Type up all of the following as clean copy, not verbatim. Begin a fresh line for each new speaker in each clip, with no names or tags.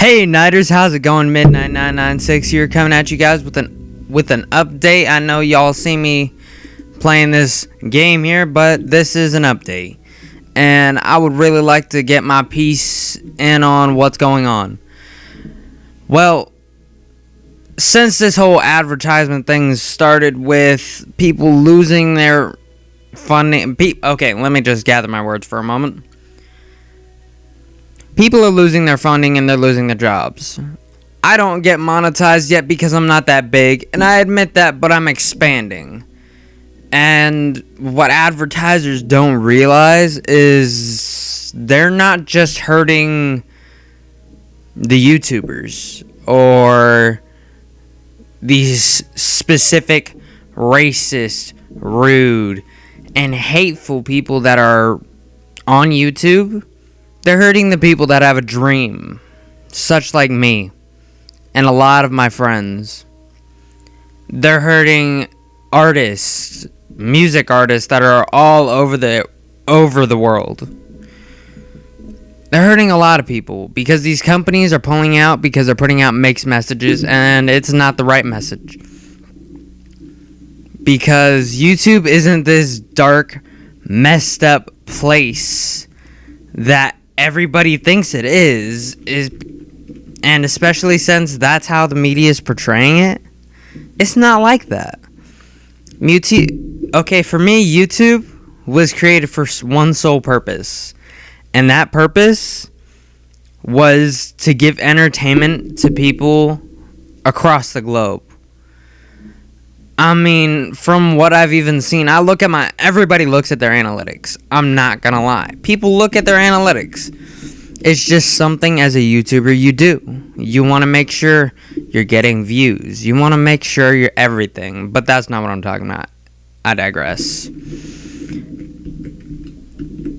Hey Nighters, how's it going? Midnight 996 here, coming at you guys with an update. I know y'all see me playing this game here, but this is an update, and I would really like to get my piece in on what's going on. Well, since this whole advertisement thing started with people losing their funding, okay, let me just gather my words for a moment. People are losing their funding and they're losing their jobs. I don't get monetized yet because I'm not that big, and I admit that, but I'm expanding. And what advertisers don't realize is they're not just hurting the YouTubers or these specific racist, rude, and hateful people that are on YouTube. They're hurting the people that have a dream, such like me and a lot of my friends. They're hurting artists, music artists that are all over the world. They're hurting a lot of people because these companies are pulling out because they're putting out mixed messages, and it's not the right message. Because YouTube isn't this dark, messed up place that everybody thinks it is, and especially since that's how the media is portraying it. It's not like that. Okay, for me, YouTube was created for one sole purpose, and that purpose was to give entertainment to people across the globe. I mean, from what I've even seen, everybody looks at their analytics. I'm not gonna lie. People look at their analytics. It's just something as a YouTuber you do. You want to make sure you're getting views. You want to make sure you're everything. But that's not what I'm talking about. I digress.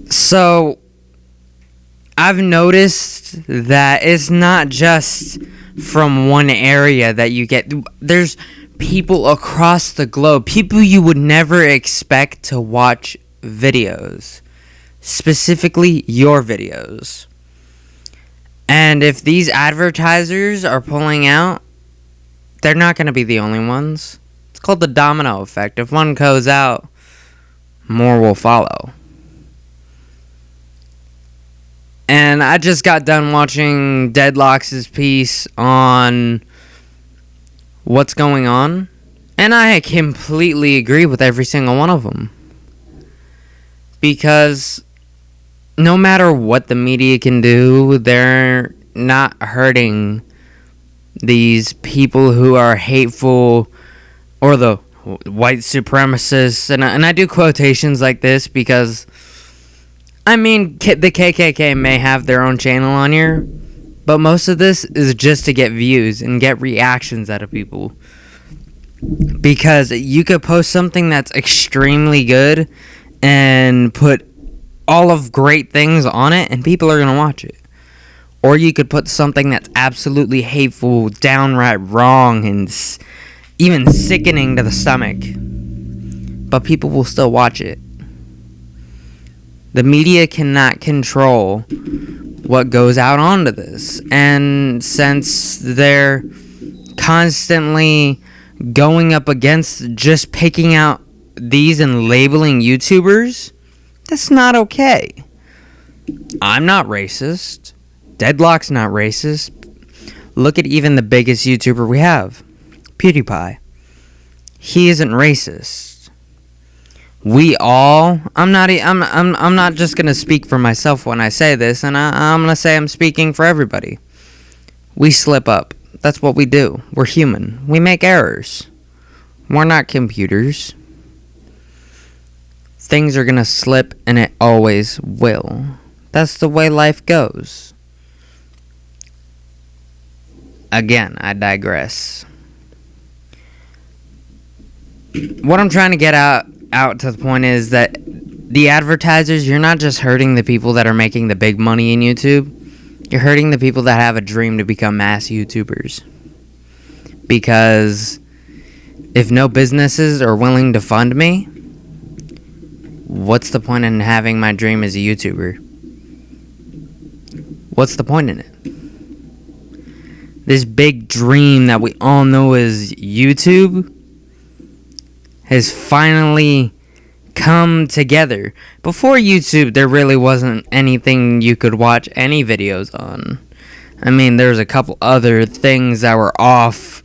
So, I've noticed that it's not just from one area that you get. There's people across the globe, people you would never expect to watch videos, specifically your videos. And if these advertisers are pulling out, they're not going to be the only ones. It's called the domino effect. If one goes out, more will follow. And I just got done watching Deadlock's piece on what's going on, and I completely agree with every single one of them. Because no matter what the media can do, they're not hurting these people who are hateful or the white supremacists. And I do quotations like this because, I mean, the KKK may have their own channel on here, but most of this is just to get views and get reactions out of people. Because you could post something that's extremely good and put all of great things on it and people are going to watch it. Or you could put something that's absolutely hateful, downright wrong, and even sickening to the stomach. But people will still watch it. The media cannot control what goes out onto this, and since they're constantly going up against just picking out these and labeling YouTubers, that's not okay. I'm not racist. Deadlock's not racist. Look at even the biggest YouTuber we have, PewDiePie. He isn't racist. I'm not just going to speak for myself when I say this, and I'm going to say I'm speaking for everybody. We slip up. That's what we do. We're human. We make errors. We're not computers. Things are going to slip, and it always will. That's the way life goes. Again, I digress. What I'm trying to get out to the point is that the advertisers, you're not just hurting the people that are making the big money in YouTube. You're hurting the people that have a dream to become mass YouTubers. Because if no businesses are willing to fund me, what's the point in having my dream as a YouTuber? What's the point in it? this big dream that we all know is YouTube has finally come together. Before YouTube, there really wasn't anything you could watch any videos on. I mean, there's a couple other things that were off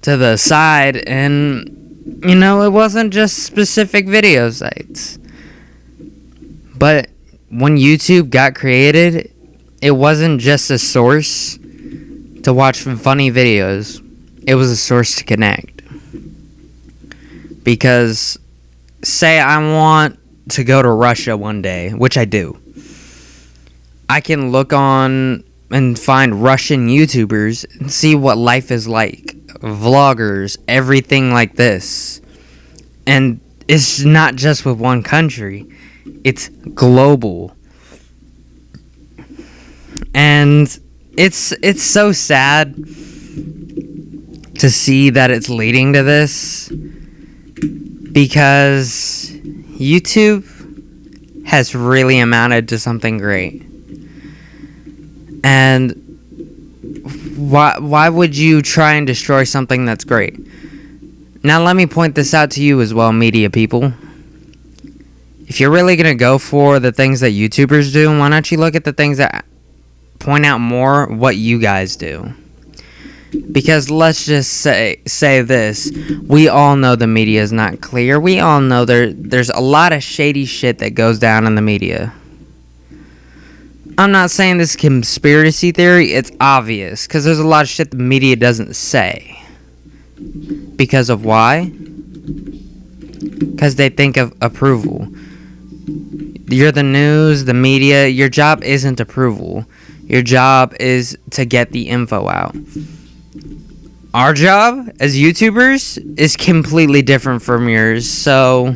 to the side, and, you know, it wasn't just specific video sites. But when YouTube got created, it wasn't just a source to watch funny videos. It was a source to connect. Because, say I want to go to Russia one day, which I do. I can look on and find Russian YouTubers and see what life is like. Vloggers, everything like this. And it's not just with one country. It's global. And it's so sad to see that it's leading to this, because YouTube has really amounted to something great. And why would you try and destroy something that's great? Now let me point this out to you as well, media people. If you're really going to go for the things that YouTubers do, why don't you look at the things that point out more what you guys do? Because let's just say this. We all know the media is not clear. We all know there's a lot of shady shit that goes down in the media. I'm not saying this is conspiracy theory. It's obvious. Because there's a lot of shit the media doesn't say. Because of why? Because they think of approval. You're the news, the media. Your job isn't approval. Your job is to get the info out. Our job as YouTubers is completely different from yours. So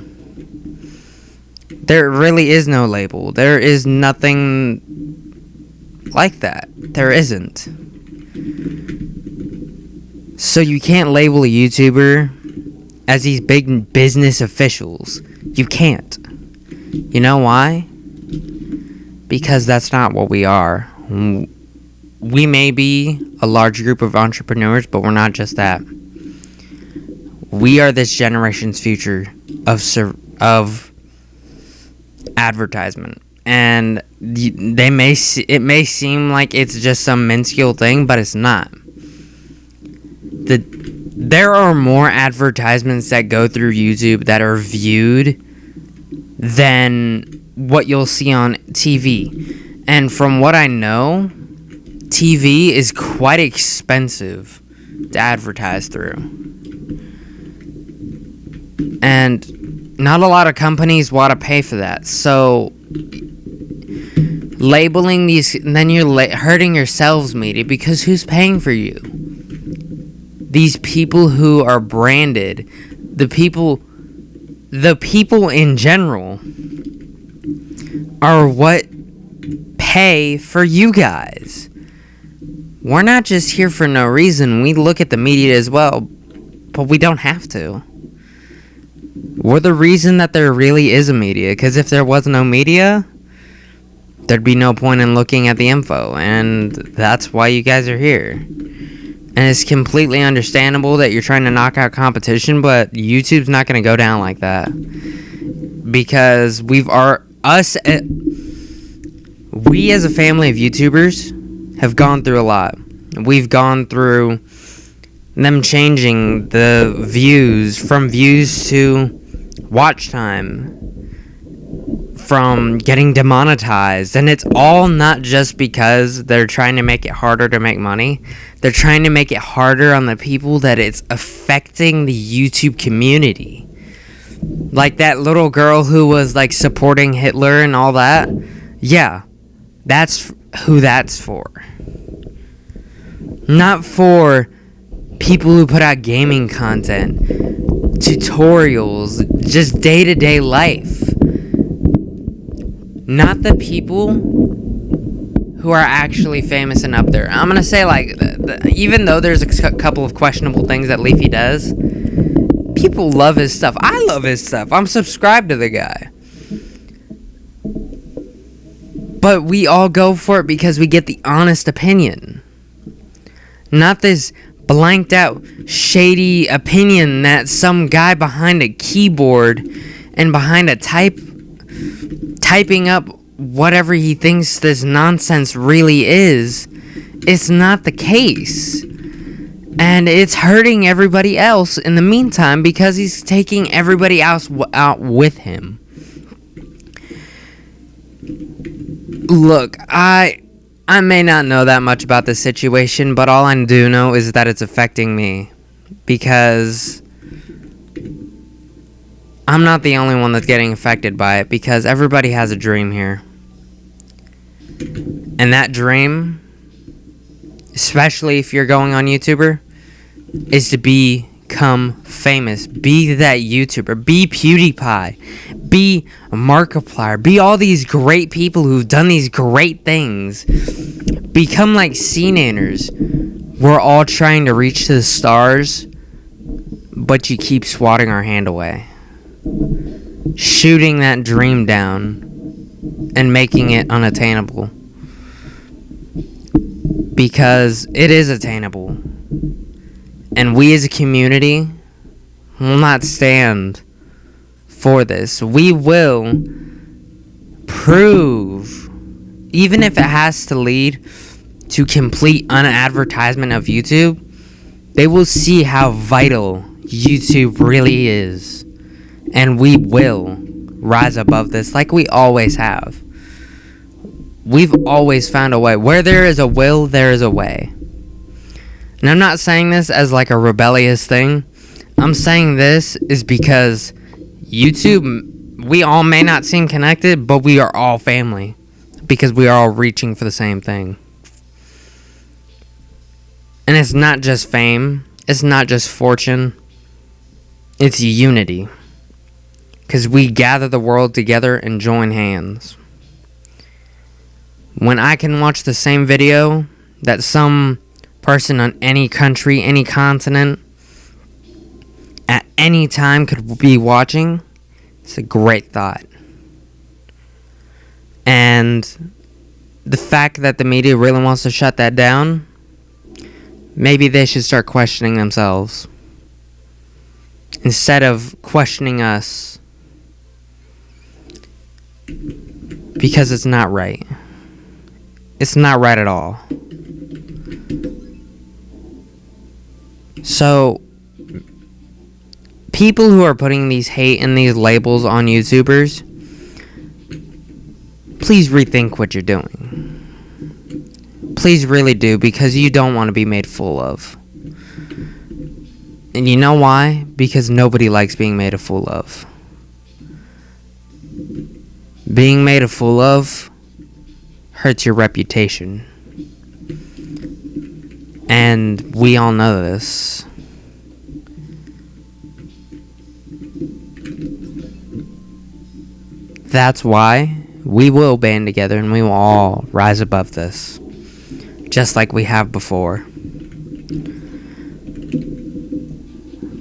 there really is no label. There is nothing like that. There isn't. So you can't label a YouTuber as these big business officials. You can't. You know why? Because that's not what we are. We may be a large group of entrepreneurs, but we're not just that. We are this generation's future of advertisement. And it may seem like it's just some minuscule thing, but it's not. There are more advertisements that go through YouTube that are viewed than what you'll see on TV. And from what I know, TV is quite expensive to advertise through. And not a lot of companies want to pay for that. So labeling these, then you're hurting yourselves, media, because who's paying for you? These people who are branded, the people in general are what pay for you guys. We're not just here for no reason. We look at the media as well, but we don't have to. We're the reason that there really is a media, because if there was no media, there'd be no point in looking at the info, and that's why you guys are here. And it's completely understandable that you're trying to knock out competition, but YouTube's not going to go down like that. Because we as a family of YouTubers have gone through a lot. We've gone through them changing the views, from views to watch time, from getting demonetized. And it's all not just because they're trying to make it harder to make money. They're trying to make it harder on the people that it's affecting the YouTube community. Like that little girl who was like supporting Hitler and all that. Yeah, that's who that's for. Not for people who put out gaming content, tutorials, just day-to-day life. Not the people who are actually famous and up there. I'm going to say, like, even though there's a couple of questionable things that Leafy does, people love his stuff. I love his stuff. I'm subscribed to the guy. But we all go for it because we get the honest opinion. Not this blanked out, shady opinion that some guy behind a keyboard and behind a typing up whatever he thinks this nonsense really is. It's not the case. And it's hurting everybody else in the meantime because he's taking everybody else out with him. Look, I may not know that much about this situation, but all I do know is that it's affecting me. Because I'm not the only one that's getting affected by it, because everybody has a dream here. And that dream, especially if you're going on YouTuber, is to become famous. Be that YouTuber. Be PewDiePie. Be Markiplier. Be all these great people who've done these great things. Become like CNanners. We're all trying to reach to the stars, but you keep swatting our hand away. Shooting that dream down and making it unattainable. Because it is attainable. And we as a community will not stand for this. We will prove, even if it has to lead to complete unadvertisement of YouTube, they will see how vital YouTube really is. And we will rise above this like we always have. We've always found a way. Where there is a will, there is a way. And I'm not saying this as like a rebellious thing. I'm saying this is because YouTube, we all may not seem connected, but we are all family. Because we are all reaching for the same thing. And it's not just fame. It's not just fortune. It's unity. Because we gather the world together and join hands. When I can watch the same video that some person on any country, any continent, at any time could be watching, it's a great thought. And the fact that the media really wants to shut that down, maybe they should start questioning themselves instead of questioning us, because it's not right. It's not right at all. So, people who are putting these hate and these labels on YouTubers, please rethink what you're doing. Please really do, because you don't want to be made fool of. And you know why? Because nobody likes being made a fool of. Being made a fool of hurts your reputation. And we all know this. That's why we will band together and we will all rise above this. Just like we have before.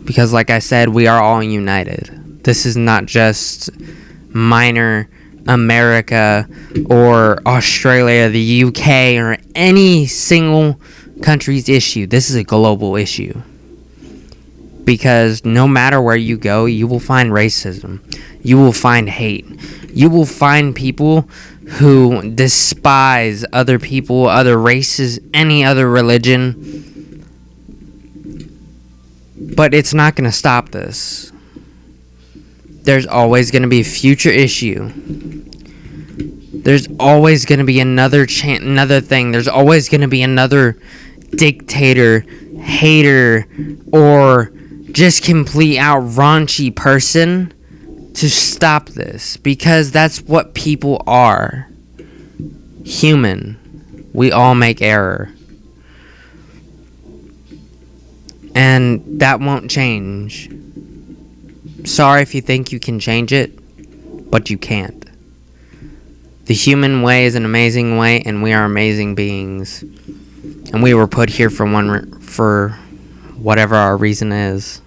Because like I said, we are all united. This is not just minor America or Australia, the UK, or any single country's issue. This is a global issue. Because no matter where you go, you will find racism. You will find hate. You will find people who despise other people, other races, any other religion. But it's not going to stop this. There's always going to be a future issue. There's always going to be another thing. There's always going to be another dictator, hater, or just complete out raunchy person to stop this. Because that's what people are. Human. We all make error. And that won't change. Sorry if you think you can change it, but you can't. The human way is an amazing way, and we are amazing beings. And we were put here for whatever our reason is.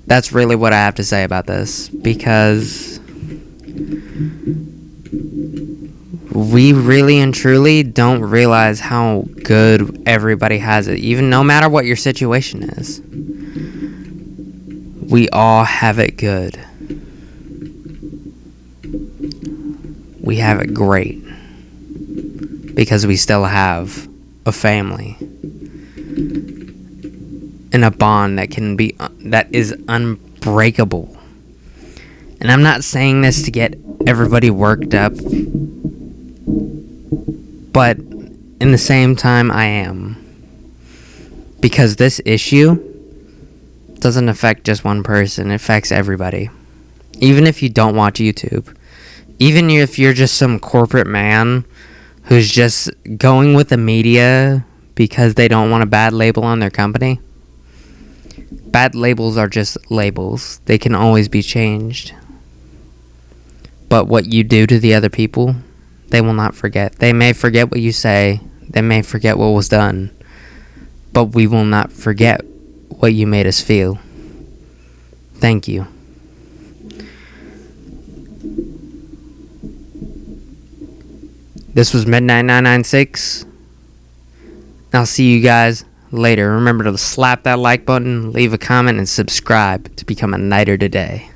That's really what I have to say about this, because we really and truly don't realize how good everybody has it, even no matter what your situation is. We all have it good. We have it great because we still have a family and a bond that is unbreakable. And I'm not saying this to get everybody worked up, but in the same time I am, because this issue doesn't affect just one person, it affects everybody. Even if you don't watch YouTube, even if you're just some corporate man who's just going with the media because they don't want a bad label on their company. Bad labels are just labels. They can always be changed. But what you do to the other people, they will not forget. They may forget what you say. They may forget what was done. But we will not forget what you made us feel. Thank you. This was Midnight 996. I'll see you guys later. Remember to slap that like button, leave a comment, and subscribe to become a Nighter today.